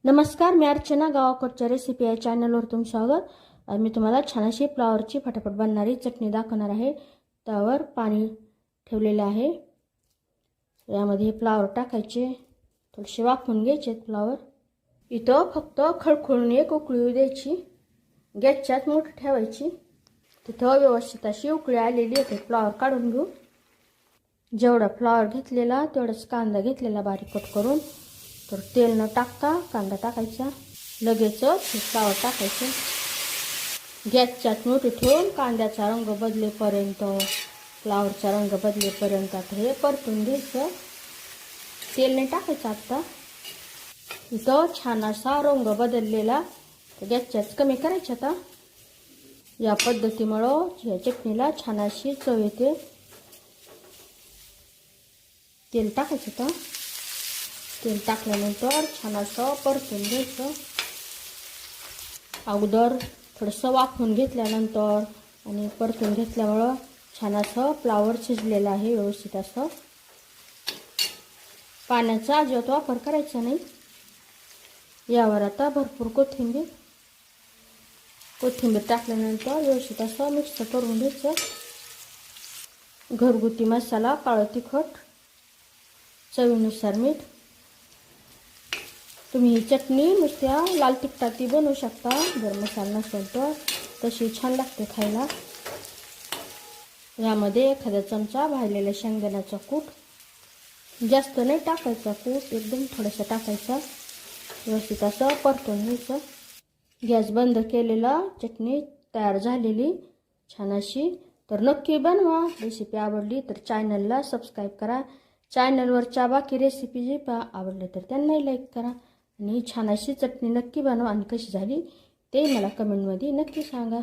नमस्कार, मी अर्चना. गावाकडच्या रेसिपी या चॅनलवर तुमचं स्वागत. आज मी तुम्हाला छान अशी फ्लावरची फटाफट बनणारी चटणी दाखवणार आहे. त्यावर पाणी ठेवलेले आहे. यामध्ये फ्लावर टाकायचे, थोडेसे वाफवून घ्यायचे फ्लावर. इथं फक्त खळखळून एक उकळी द्यायची. गॅसच्यात मूठ ठेवायची. तिथं व्यवस्थित अशी उकळी आलेली आहे. फ्लावर काढून घेऊ. जेवढा फ्लावर घेतलेला तेवढाच कांदा घेतलेला बारीक कट करून. तर तेल न टाकता कांदा टाकायचा. लगेच फ्लावर टाकायचं. गॅसच्यात मोठी ठेवून कांद्याचा रंग बदलेपर्यंत, फ्लावरचा रंग बदलेपर्यंत आता हे परतून घ्यायचं. तेल नाही टाकायचं आता. इथं छान असा रंग बदललेला. गॅसच्याच कमी करायचं आता. या पद्धतीमुळं या चटणीला छान अशी चव येते. तेल टाकायचं तर तेल टाकल्यानंतर छान असं परतून घ्यायचं. अगोदर थोडंसं वाफवून घेतल्यानंतर आणि परतून घेतल्यामुळं छान असं फ्लावर शिजलेलं आहे व्यवस्थित असं. पाण्याचा अजिबात वापर करायचा नाही. यावर आता भरपूर कोथिंबीर टाकल्यानंतर व्यवस्थित असं मिक्स करून घ्यायचं. घरगुती मसाला, काळं तिखट, चवीनुसार मीठ. तुम्ही ही चटणी नुसत्या लाल तिखटाची बनवू शकता जर मसाला नसेल तर. तशी छान लागते खायला. यामध्ये एखादा चमचा भाजलेल्या शेंगदाण्याचा कूट, जास्त नाही टाकायचा कूट, एकदम थोडंसं टाकायचं. व्यवस्थित असं परतून घ्यायचं. गॅस बंद केलेला, चटणी तयार झालेली छान अशी. तर नक्की बनवा. रेसिपी आवडली तर चॅनलला सबस्क्राईब करा. चॅनलवरच्या बाकी रेसिपी जी आवडले तर त्यांनाही लाईक करा. आणि छान अशी चटणी नक्की बनवा आणि कशी झाली ते मला कमेंटमध्ये नक्की सांगा.